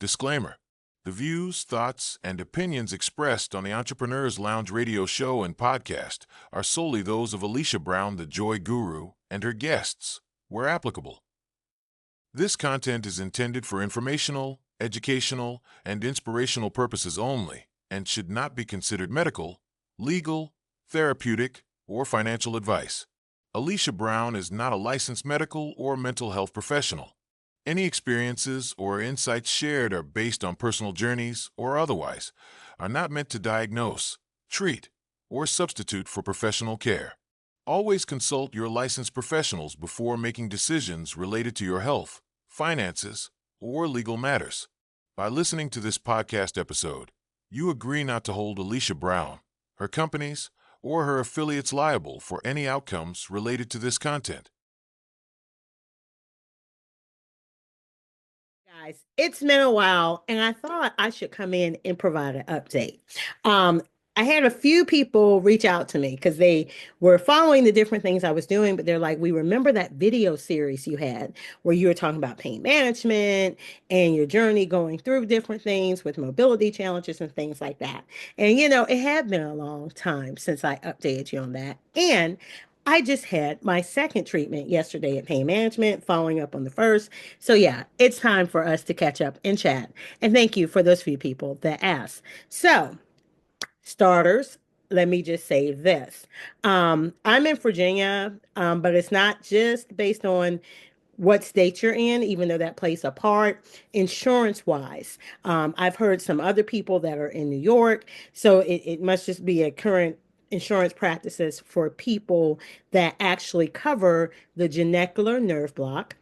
Disclaimer: the views, thoughts, and opinions expressed on the Entrepreneur's Lounge radio show and podcast are solely those of Alesha Brown, the Joy Guru, and her guests, where applicable. This content is intended for informational, educational, and inspirational purposes only and should not be considered medical, legal, therapeutic, or financial advice. Alesha Brown is not a licensed medical or mental health professional. Any experiences or insights shared are based on personal journeys or otherwise, are not meant to diagnose, treat, or substitute for professional care. Always consult your licensed professionals before making decisions related to your health, finances, or legal matters. By listening to this podcast episode, you agree not to hold Alesha Brown, her companies, or her affiliates liable for any outcomes related to this content. Guys, it's been a while, and I thought I should come in and provide an update. Um, I had a few people reach out to me because they were following the different things I was doing, but they're like, "We remember that video series you had where you were talking about pain management and your journey going through different things with mobility challenges and things like that." And it had been a long time since I updated you on that. And I just had my second treatment yesterday at pain management, following up on the first. So, yeah, it's time for us to catch up and chat. And thank you for those few people that asked. So, starters, let me just say this. I'm in Virginia, but it's not just based on what state you're in, even though that plays a part insurance wise. I've heard some other people that are in New York, so it must just be a current insurance practices for people that actually cover the genicular nerve block,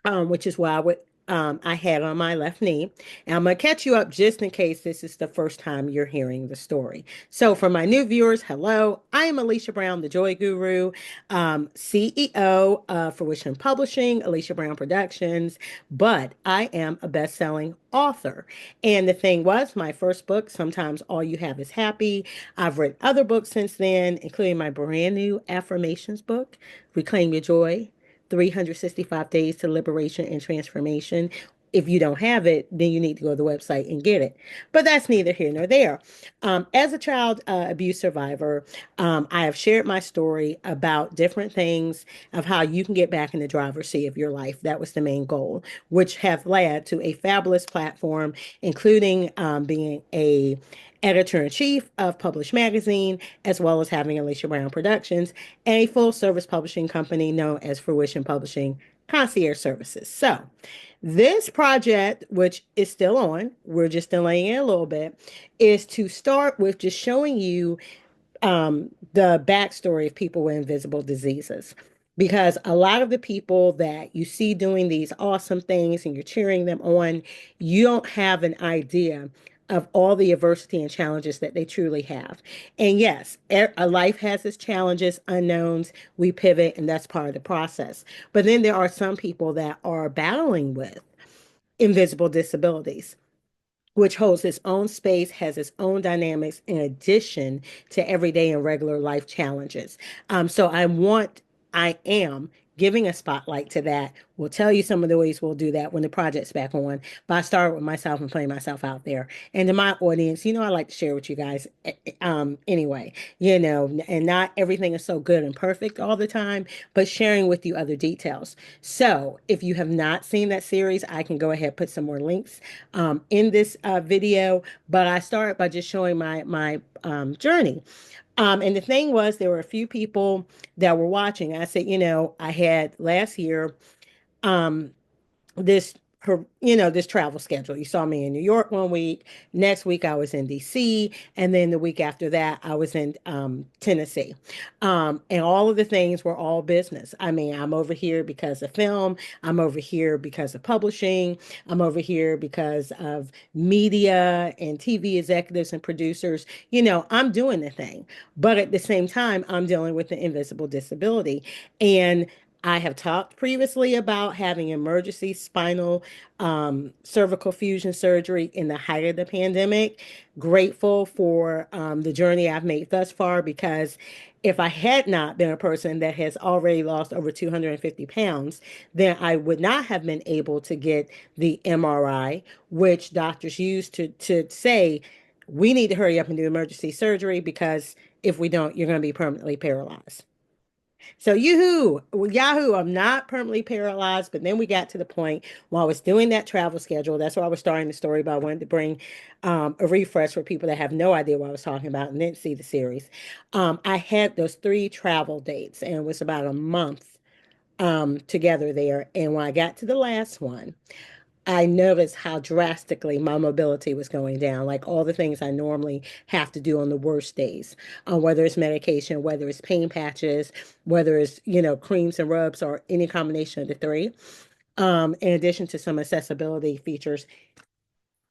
which is why I had on my left knee. And I'm going to catch you up just in case this is the first time you're hearing the story. So, for my new viewers, hello. I am Alesha Brown, the Joy Guru, CEO of Fruition Publishing, Alesha Brown Productions, but I am a best-selling author. And the thing was, my first book, Sometimes All You Have Is Happy. I've read other books since then, including my brand new affirmations book, Reclaim Your Joy, 365 Days to Liberation and Transformation. If you don't have it, then you need to go to the website and get it. But that's neither here nor there. As a child abuse survivor, I have shared my story about different things of how you can get back in the driver's seat of your life. That was the main goal, which have led to a fabulous platform, including being a editor-in-chief of Publish Magazine, as well as having Alesha Brown Productions, and a full-service publishing company known as Fruition Publishing Concierge Services. So, this project, which is still on, we're just delaying it a little bit, is to start with just showing you the backstory of people with invisible diseases. Because a lot of the people that you see doing these awesome things and you're cheering them on, you don't have an idea of all the adversity and challenges that they truly have. And yes, a life has its challenges, unknowns, we pivot, and that's part of the process. But then there are some people that are battling with invisible disabilities, which holds its own space, has its own dynamics in addition to everyday and regular life challenges. So I am giving a spotlight to that. We'll tell you some of the ways we'll do that when the project's back on. But I started with myself and putting myself out there. And to my audience, I like to share with you guys anyway, and not everything is so good and perfect all the time, but sharing with you other details. So if you have not seen that series, I can go ahead and put some more links in this video. But I started by just showing my journey. And the thing was, there were a few people that were watching. I said, I had last year um, this this travel schedule. You saw me in New York one week. Next week I was in DC, and then the week after that I was in Tennessee. And all of the things were all business. I mean, I'm over here because of film. I'm over here because of publishing. I'm over here because of media and TV executives and producers. I'm doing the thing, but at the same time, I'm dealing with the invisible disability. And I have talked previously about having emergency spinal cervical fusion surgery in the height of the pandemic. Grateful for the journey I've made thus far, because if I had not been a person that has already lost over 250 pounds, then I would not have been able to get the MRI, which doctors use to say, we need to hurry up and do emergency surgery, because if we don't, you're going to be permanently paralyzed. So Yahoo, I'm not permanently paralyzed, but then we got to the point while I was doing that travel schedule. That's why I was starting the story, but I wanted to bring a refresh for people that have no idea what I was talking about and didn't see the series. I had those three travel dates, and it was about a month together there. And when I got to the last one, I noticed how drastically my mobility was going down, like all the things I normally have to do on the worst days, whether it's medication, whether it's pain patches, whether it's, creams and rubs, or any combination of the three. In addition to some accessibility features,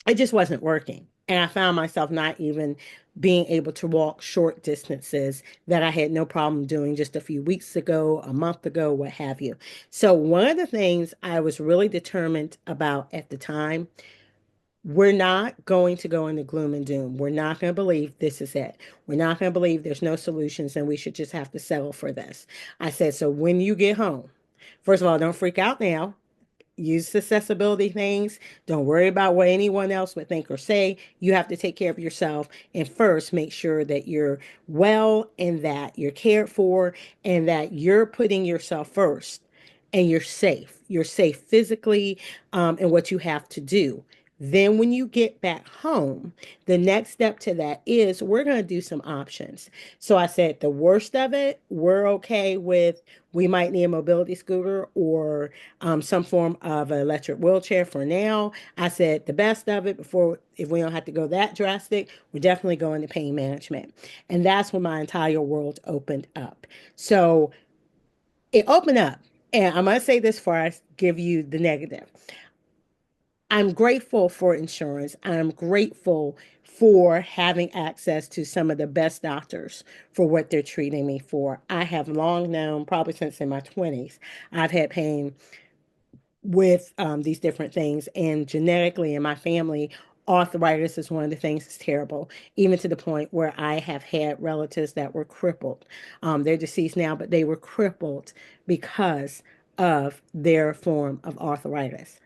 it just wasn't working. And I found myself not even being able to walk short distances that I had no problem doing just a few weeks ago, a month ago, what have you. So, one of the things I was really determined about at the time, we're not going to go into gloom and doom. We're not going to believe this is it. We're not going to believe there's no solutions and we should just have to settle for this. I said, so when you get home, first of all, don't freak out now. Use accessibility things. Don't worry about what anyone else would think or say. You have to take care of yourself and first make sure that you're well and that you're cared for and that you're putting yourself first and you're safe. You're safe physically in what you have to do. Then, when you get back home, the next step to that is we're going to do some options. So, I said the worst of it, we're okay with, we might need a mobility scooter or some form of an electric wheelchair for now. I said the best of it, before, if we don't have to go that drastic, we're definitely going to pain management. And that's when my entire world opened up. So, it opened up. And I'm going to say this before I give you the negative. I'm grateful for insurance. I'm grateful for having access to some of the best doctors for what they're treating me for. I have long known, probably since in my 20s, I've had pain with these different things. And genetically in my family, arthritis is one of the things that's terrible, even to the point where I have had relatives that were crippled. They're deceased now, but they were crippled because of their form of arthritis.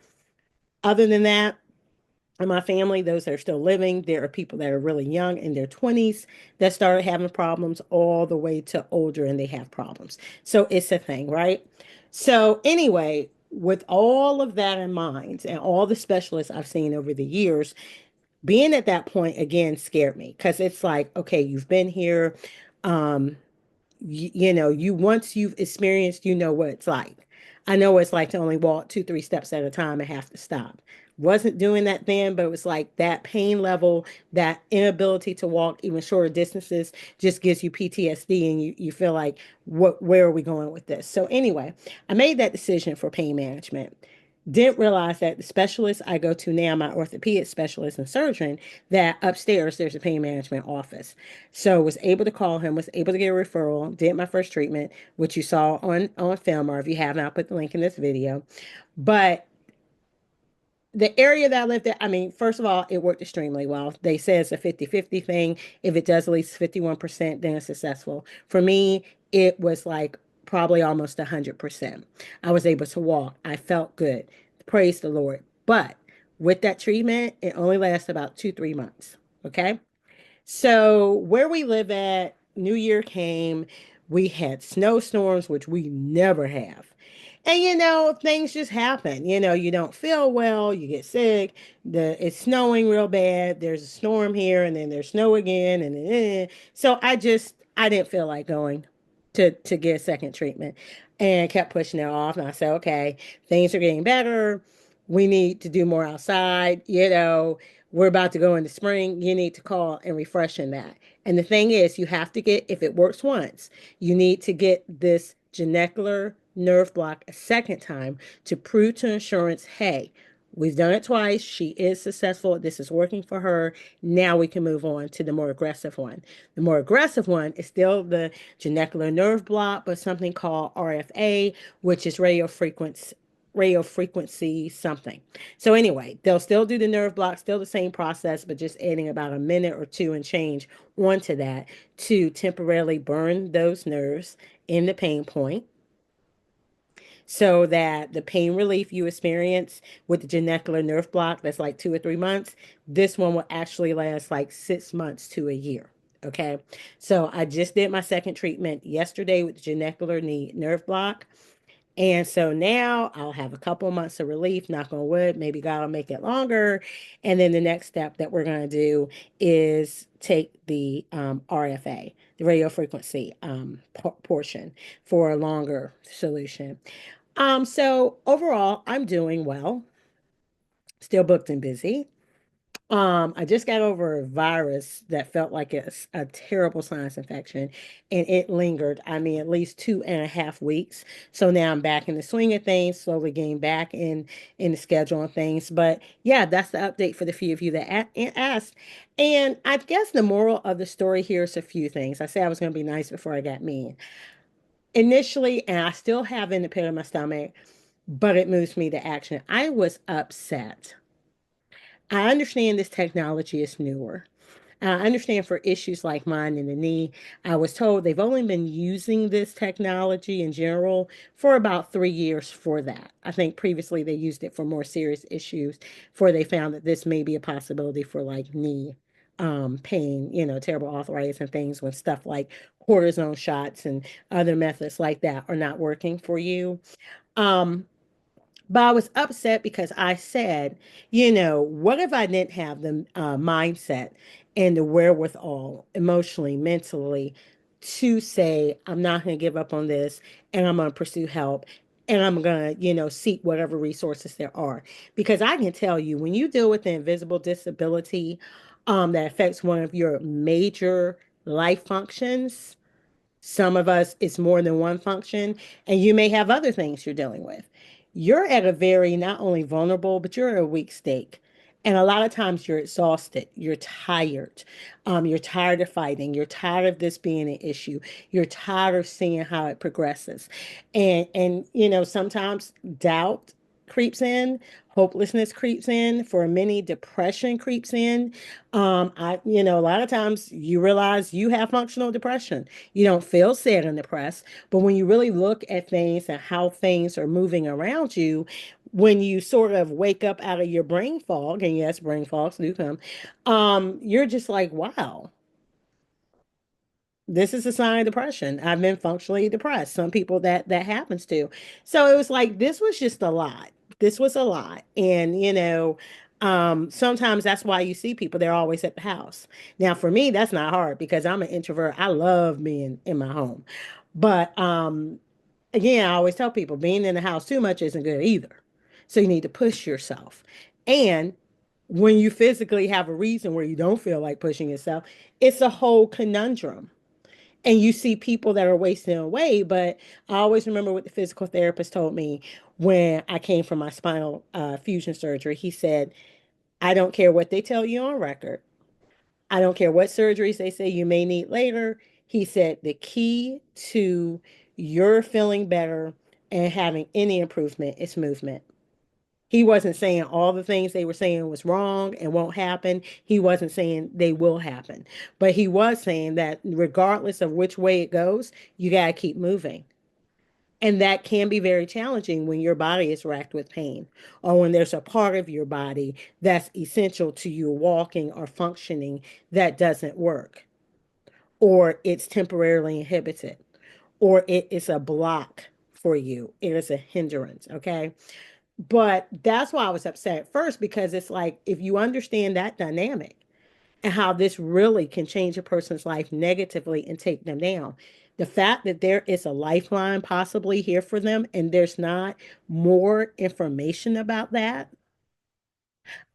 Other than that, in my family, those that are still living, there are people that are really young in their 20s that started having problems, all the way to older and they have problems. So it's a thing, right? So, anyway, with all of that in mind and all the specialists I've seen over the years, being at that point again scared me, because it's like, okay, you've been here. Um, you once you've experienced, you know what it's like. I know what it's like to only walk two, three steps at a time and have to stop. Wasn't doing that then, but it was like that pain level, that inability to walk even shorter distances just gives you PTSD, and you feel like, where are we going with this? So anyway, I made that decision for pain management. Didn't realize that the specialist I go to now, my orthopedic specialist and surgeon, that upstairs there's a pain management office. So was able to call him, was able to get a referral, did my first treatment, which you saw on film, or if you haven't, I'll put the link in this video. But the area that I lived at, I mean, first of all, it worked extremely well. They say it's a 50-50 thing. If it does at least 51%, then it's successful. For me, it was like probably almost 100%. I was able to walk. I felt good. Praise the Lord. But with that treatment, it only lasts about 2-3 months. Okay. So where we live at, New Year came, we had snowstorms, which we never have. And things just happen. You don't feel well, you get sick, it's snowing real bad, there's a storm here and then there's snow again so I didn't feel like going to get a second treatment, and kept pushing it off. And I said, okay, things are getting better. We need to do more outside. We're about to go into spring. You need to call and refreshen that. And the thing is, you have to get, if it works once, you need to get this genicular nerve block a second time to prove to insurance, hey, We've done it twice. She is successful. This is working for her. Now we can move on to the more aggressive one. The more aggressive one is still the genicular nerve block, but something called RFA, which is radio frequency something. So anyway, they'll still do the nerve block, still the same process, but just adding about a minute or two and change onto that to temporarily burn those nerves in the pain point so that the pain relief you experience with the genicular nerve block, that's like 2 or 3 months, this one will actually last like 6 months to a year. Okay. So I just did my second treatment yesterday with the genicular nerve block. And so now I'll have a couple months of relief, knock on wood. Maybe God will make it longer. And then the next step that we're going to do is take the RFA, the radio frequency portion, for a longer solution. So overall, I'm doing well, still booked and busy. I just got over a virus that felt like a terrible sinus infection, and it lingered. I mean, at least 2.5 weeks. So now I'm back in the swing of things, slowly getting back in the schedule and things. But yeah, that's the update for the few of you that asked. And I guess the moral of the story here is a few things. I said I was going to be nice before I got mean. Initially, and I still have in the pit of my stomach, but it moves me to action. I was upset. I understand this technology is newer. I understand for issues like mine in the knee, I was told they've only been using this technology in general for about 3 years for that. I think previously they used it for more serious issues before they found that this may be a possibility for like knee pain, terrible arthritis and things when stuff like cortisone shots and other methods like that are not working for you. Um, but I was upset because I said, what if I didn't have the mindset and the wherewithal emotionally, mentally to say, I'm not going to give up on this and I'm going to pursue help and I'm going to, seek whatever resources there are. Because I can tell you, when you deal with an invisible disability that affects one of your major life functions, some of us, it's more than one function, and you may have other things you're dealing with. You're at a very not only vulnerable, but you're at a weak state. And a lot of times you're exhausted, you're tired, you're tired of fighting, you're tired of this being an issue, you're tired of seeing how it progresses. And sometimes doubt creeps in, hopelessness creeps in, for many depression creeps in. A lot of times you realize you have functional depression. You don't feel sad and depressed, but when you really look at things and how things are moving around you, when you sort of wake up out of your brain fog, and yes, brain fogs do come, you're just like, wow, this is a sign of depression. I've been functionally depressed. Some people that happens to. So it was like this was just a lot. This was a lot. And sometimes that's why you see people, they're always at the house. Now for me, that's not hard because I'm an introvert. I love being in my home. But again, I always tell people being in the house too much isn't good either. So you need to push yourself. And when you physically have a reason where you don't feel like pushing yourself, it's a whole conundrum, and you see people that are wasting away. But I always remember what the physical therapist told me when I came from my spinal fusion surgery. He said, I don't care what they tell you on record. I don't care what surgeries they say you may need later. He said, the key to your feeling better and having any improvement is movement. He wasn't saying all the things they were saying was wrong and won't happen. He wasn't saying they will happen. But he was saying that regardless of which way it goes, you got to keep moving. And that can be very challenging when your body is racked with pain or when there's a part of your body that's essential to you walking or functioning that doesn't work, or it's temporarily inhibited, or it is a block for you. It is a hindrance. Okay. But that's why I was upset at first, because it's like if you understand that dynamic and how this really can change a person's life negatively and take them down, the fact that there is a lifeline possibly here for them and there's not more information about that.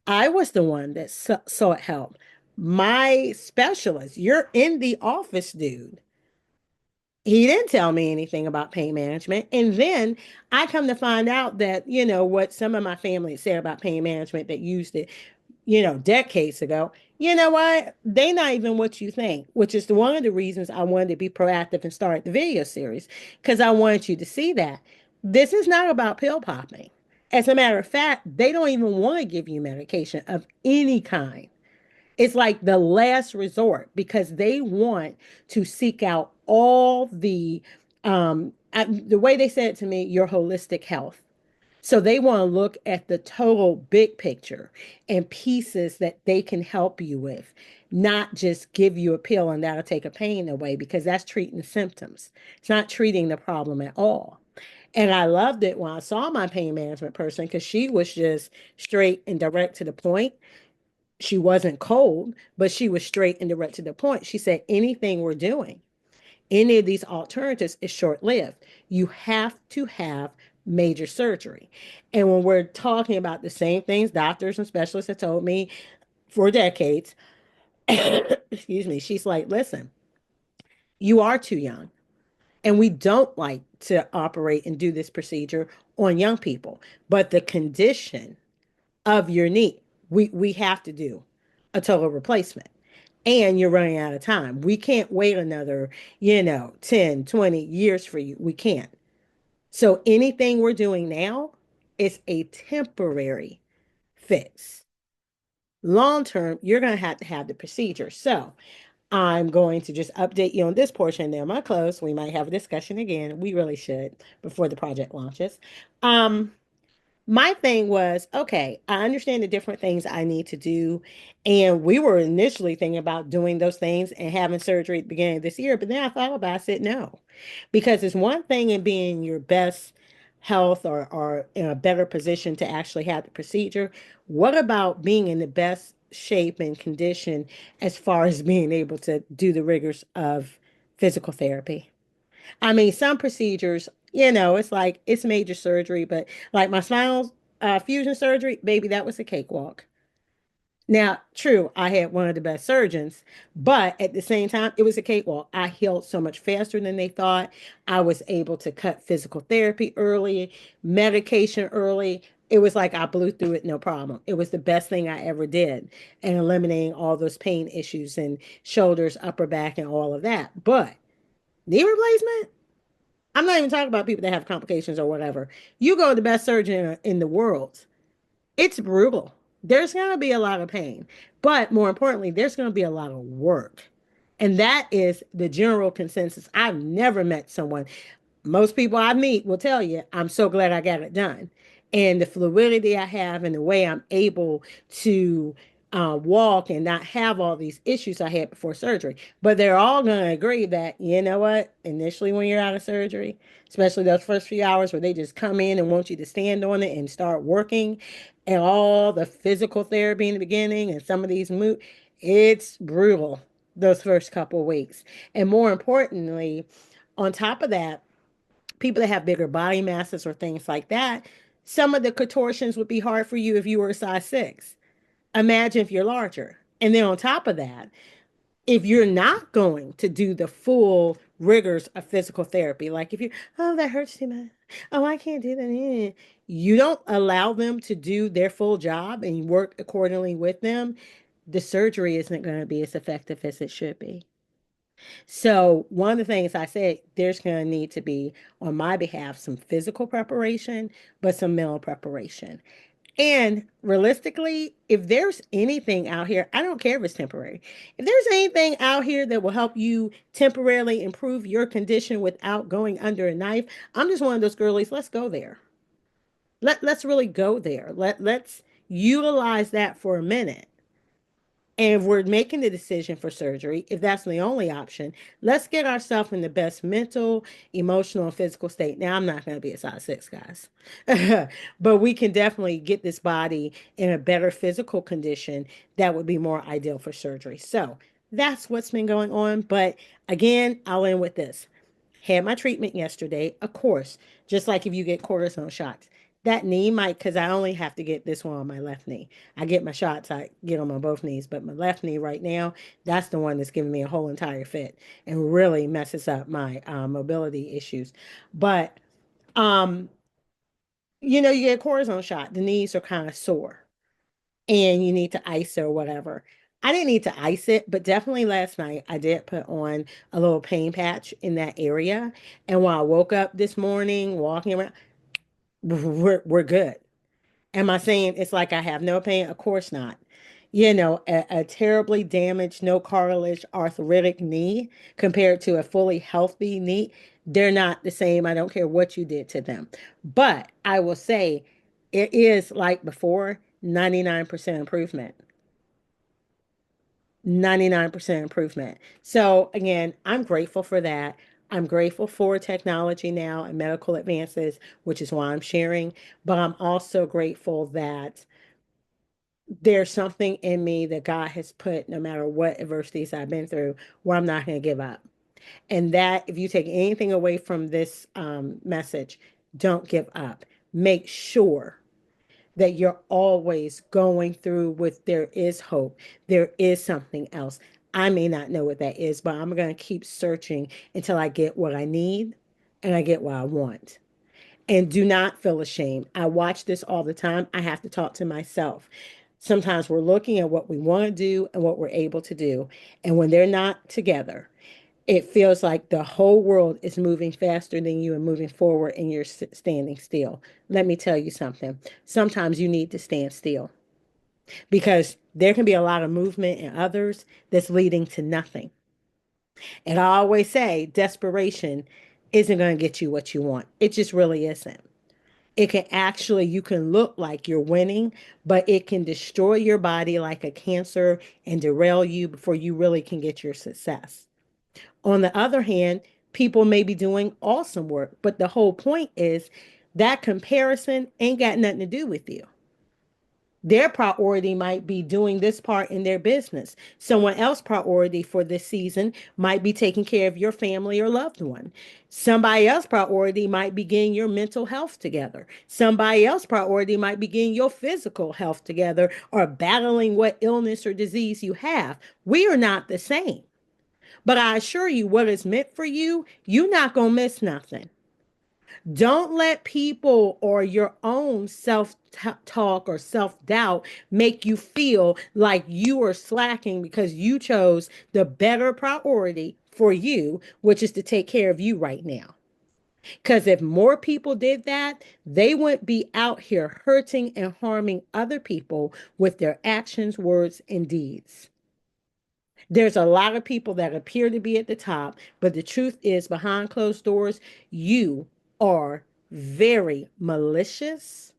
I was the one that sought help. My specialist, you're in the office, dude. He didn't tell me anything about pain management. And then I come to find out that, what some of my family said about pain management that used it, decades ago. You know what? They not even what you think, which is one of the reasons I wanted to be proactive and start the video series, because I wanted you to see that this is not about pill popping. As a matter of fact, they don't even want to give you medication of any kind. It's like the last resort because they want to seek out all the way they said it to me, your holistic health. So they want to look at the total big picture and pieces that they can help you with, not just give you a pill and that'll take a pain away because that's treating the symptoms. It's not treating the problem at all. And I loved it when I saw my pain management person because she was just straight and direct to the point. She wasn't cold, but she was straight and direct to the point. She said, anything we're doing, any of these alternatives is short lived. You have to have major surgery. And when we're talking about the same things doctors and specialists have told me for decades, excuse me, she's like, listen, you are too young. And we don't like to operate and do this procedure on young people. But the condition of your knee, we have to do a total replacement. And you're running out of time. We can't wait another, 10, 20 years for you. We can't. So anything we're doing now is a temporary fix. Long term, you're going to have the procedure. So I'm going to just update you on this portion. Then I'm close. We might have a discussion again. We really should before the project launches. Um, my thing was, okay, I understand the different things I need to do. And we were initially thinking about doing those things and having surgery at the beginning of this year. But then I thought about it, I said no. Because it's one thing in being in your best health or in a better position to actually have the procedure. What about being in the best shape and condition as far as being able to do the rigors of physical therapy? I mean, some procedures, it's like it's major surgery, but like my spinal fusion surgery, baby, that was a cakewalk. Now, true, I had one of the best surgeons, but at the same time, it was a cakewalk. I healed so much faster than they thought. I was able to cut physical therapy early, medication early. It was like I blew through it no problem. It was the best thing I ever did and eliminating all those pain issues and shoulders, upper back, and all of that. But knee replacement, I'm not even talking about people that have complications or whatever. You go to the best surgeon in the world, it's brutal. There's going to be a lot of pain, but more importantly, there's going to be a lot of work. And that is the general consensus. I've never met someone, most people I meet will tell you, I'm so glad I got it done. And the fluidity I have and the way I'm able to walk and not have all these issues I had before surgery. But they're all going to agree that, you know what, initially when you're out of surgery, especially those first few hours where they just come in and want you to stand on it and start working, and all the physical therapy in the beginning and some of these moves, it's brutal those first couple of weeks. And more importantly, on top of that, people that have bigger body masses or things like that, some of the contortions would be hard for you if you were a size 6. Imagine if you're larger. And then on top of that, if you're not going to do the full rigors of physical therapy, like if you, oh, that hurts too much. Oh, I can't do that. You don't allow them to do their full job and you work accordingly with them, the surgery isn't going to be as effective as it should be. So, one of the things I said, there's going to need to be, on my behalf, some physical preparation, but some mental preparation. And realistically, if there's anything out here, I don't care if it's temporary. If there's anything out here that will help you temporarily improve your condition without going under a knife, I'm just one of those girlies. Let's go there. Let's really go there. Let's utilize that for a minute. And if we're making the decision for surgery, if that's the only option, let's get ourselves in the best mental, emotional, and physical state. Now, I'm not going to be a size 6, guys, but we can definitely get this body in a better physical condition that would be more ideal for surgery. So that's what's been going on. But again, I'll end with this. Had my treatment yesterday, of course, just like if you get cortisone shots. That knee might, because I only have to get this one on my left knee. I get my shots, I get them on both knees, but my left knee right now, that's the one that's giving me a whole entire fit and really messes up my mobility issues. But, um, you get a cortisone shot, the knees are kind of sore and you need to ice it or whatever. I didn't need to ice it, but definitely last night I did put on a little pain patch in that area. And when I woke up this morning, walking around, we're good. Am I saying it's like I have no pain? Of course not. A terribly damaged, no cartilage, arthritic knee compared to a fully healthy knee, they're not the same. I don't care what you did to them. But I will say it is like before, 99% improvement. 99% improvement. So again, I'm grateful for that. I'm grateful for technology now and medical advances, which is why I'm sharing. But I'm also grateful that there's something in me that God has put, no matter what adversities I've been through, where I'm not going to give up. And that, if you take anything away from this message, don't give up. Make sure that you're always going through with there is hope. There is something else. I may not know what that is, but I'm going to keep searching until I get what I need and I get what I want. And do not feel ashamed. I watch this all the time. I have to talk to myself. Sometimes we're looking at what we want to do and what we're able to do. And when they're not together, it feels like the whole world is moving faster than you and moving forward, and you're standing still. Let me tell you something. Sometimes you need to stand still because there can be a lot of movement in others that's leading to nothing. And I always say desperation isn't going to get you what you want. It just really isn't. It can actually, you can look like you're winning, but it can destroy your body like a cancer and derail you before you really can get your success. On the other hand, people may be doing awesome work, but the whole point is that comparison ain't got nothing to do with you. Their priority might be doing this part in their business. Someone else's priority for this season might be taking care of your family or loved one. Somebody else's priority might be getting your mental health together. Somebody else's priority might be getting your physical health together or battling what illness or disease you have. We are not the same. But I assure you, what is meant for you, you're not going to miss nothing. Don't let people or your own self talk or self doubt make you feel like you are slacking because you chose the better priority for you, which is to take care of you right now. Because if more people did that, they wouldn't be out here hurting and harming other people with their actions, words, and deeds. There's a lot of people that appear to be at the top, but the truth is, behind closed doors, you are very malicious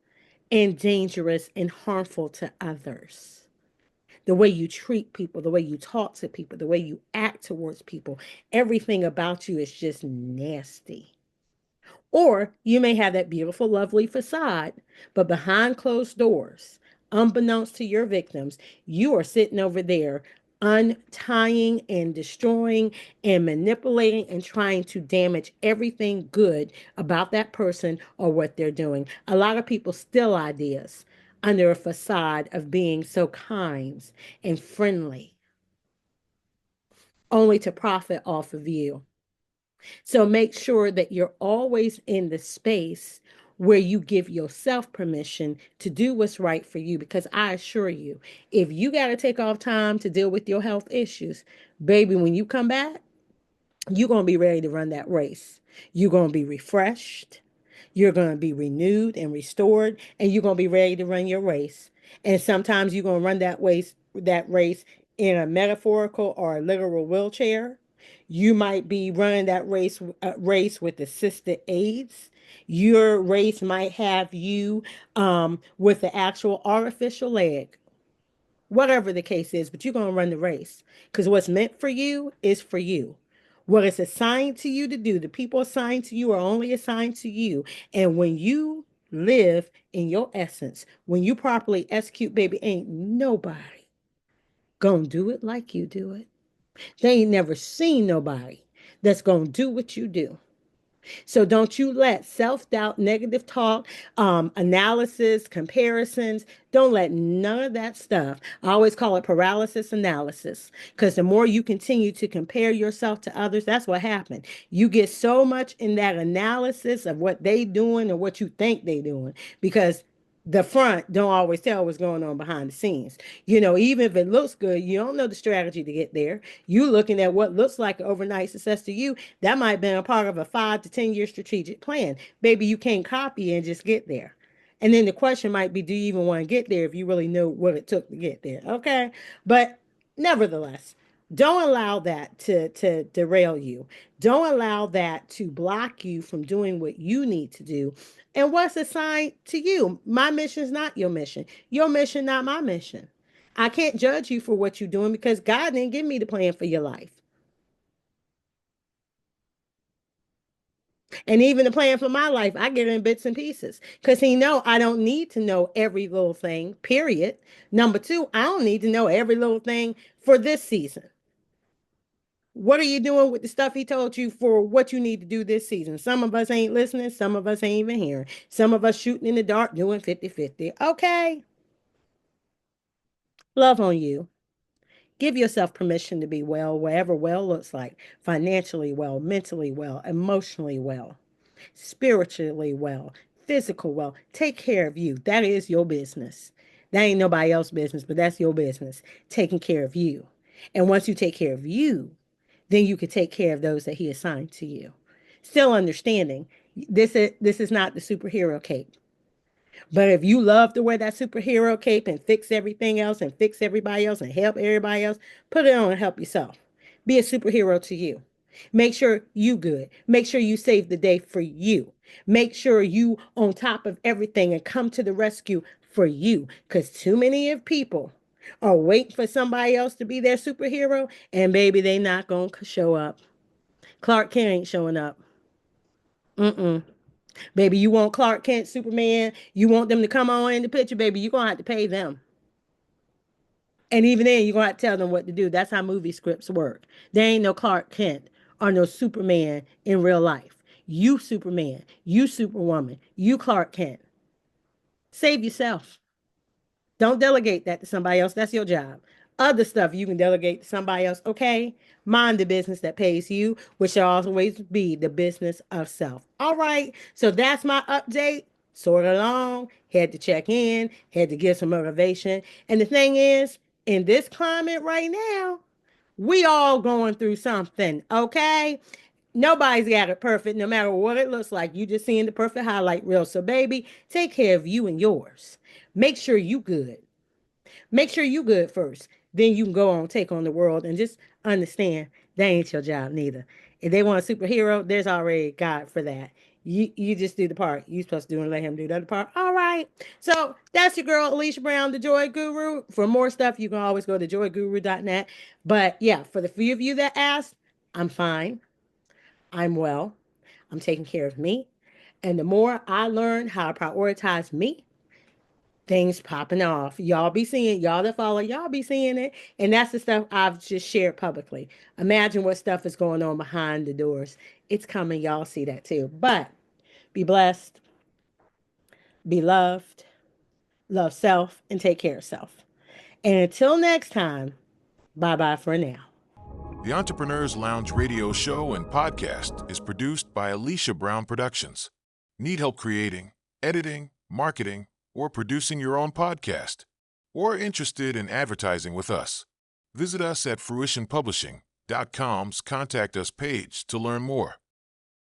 and dangerous and harmful to others. The way you treat people, the way you talk to people, the way you act towards people, everything about you is just nasty. Or you may have that beautiful, lovely facade, but behind closed doors, unbeknownst to your victims, you are sitting over there untying and destroying and manipulating and trying to damage everything good about that person or what they're doing. A lot of people steal ideas under a facade of being so kind and friendly, only to profit off of you. So make sure that you're always in the space where you give yourself permission to do what's right for you. Because I assure you, if you got to take off time to deal with your health issues, baby, when you come back, you're going to be ready to run that race. You're going to be refreshed. You're going to be renewed and restored, and you're going to be ready to run your race. And sometimes you're going to run that race in a metaphorical or a literal wheelchair. You might be running that race with assisted aids. Your race might have you with the actual artificial leg, whatever the case is, but you're going to run the race because what's meant for you is for you. What is assigned to you to do, the people assigned to you are only assigned to you. And when you live in your essence, when you properly execute, baby, ain't nobody gonna do it like you do it. They ain't never seen nobody that's gonna do what you do. So don't you let self-doubt, negative talk, analysis, comparisons, don't let none of that stuff. I always call it paralysis analysis, because the more you continue to compare yourself to others, that's what happened. You get so much in that analysis of what they doing or what you think they doing, because the front don't always tell what's going on behind the scenes. Even if it looks good, you don't know the strategy to get there. You looking at what looks like overnight success to you, that might have been a part of a 5 to 10 year strategic plan. Baby, you can't copy and just get there. And then the question might be, do you even want to get there if you really know what it took to get there? Okay. But nevertheless, don't allow that to derail you. Don't allow that to block you from doing what you need to do and what's assigned to you. My mission is not your mission. Your mission, not my mission. I can't judge you for what you're doing because God didn't give me the plan for your life. And even the plan for my life, I get in bits and pieces because he know I don't need to know every little thing, period. Number two, I don't need to know every little thing for this season. What are you doing with the stuff he told you for what you need to do this season? Some of us ain't listening. Some of us ain't even hearing. Some of us shooting in the dark doing 50-50. Okay. Love on you. Give yourself permission to be well, wherever well looks like, financially well, mentally well, emotionally well, spiritually well, physical well. Take care of you. That is your business. That ain't nobody else's business, but that's your business. Taking care of you. And once you take care of you, then you can take care of those that he assigned to you. Still understanding this is not the superhero cape. But if you love to wear that superhero cape and fix everything else and fix everybody else and help everybody else, put it on and help yourself. Be a superhero to you. Make sure you good. Make sure you save the day for you. Make sure you on top of everything and come to the rescue for you. Because too many of people are waiting for somebody else to be their superhero, and baby, they not going to show up. Clark Kent ain't showing up. Mm-mm. Baby, you want Clark Kent, Superman, you want them to come on in the picture, baby, you're going to have to pay them. And even then, you're going to have to tell them what to do. That's how movie scripts work. There ain't no Clark Kent or no Superman in real life. You Superman, you Superwoman, you Clark Kent. Save yourself. Don't delegate that to somebody else. That's your job. Other stuff you can delegate to somebody else. Okay. Mind the business that pays you, which shall always be the business of self. All right. So that's my update. Sort along. Had to check in, had to give some motivation. And the thing is, in this climate right now, we all going through something. Okay. Nobody's got it perfect, no matter what it looks like. You just seeing the perfect highlight reel. So, baby, take care of you and yours. Make sure you good. Make sure you good first. Then you can go on, take on the world, and just understand that ain't your job neither. If they want a superhero, there's already God for that. You just do the part you supposed to do and let him do the other part. All right. So that's your girl, Alesha Brown, the Joy Guru. For more stuff, you can always go to joyguru.net. But yeah, for the few of you that asked, I'm fine. I'm well. I'm taking care of me. And the more I learn how to prioritize me, things popping off. Y'all be seeing, y'all that follow, y'all be seeing it. And that's the stuff I've just shared publicly. Imagine what stuff is going on behind the doors. It's coming. Y'all see that too. But be blessed, be loved, love self, and take care of self. And until next time, bye bye for now. The Entrepreneurs Lounge radio show and podcast is produced by Alesha Brown Productions. Need help creating, editing, marketing, or producing your own podcast? Or interested in advertising with us? Visit us at fruitionpublishing.com's Contact Us page to learn more.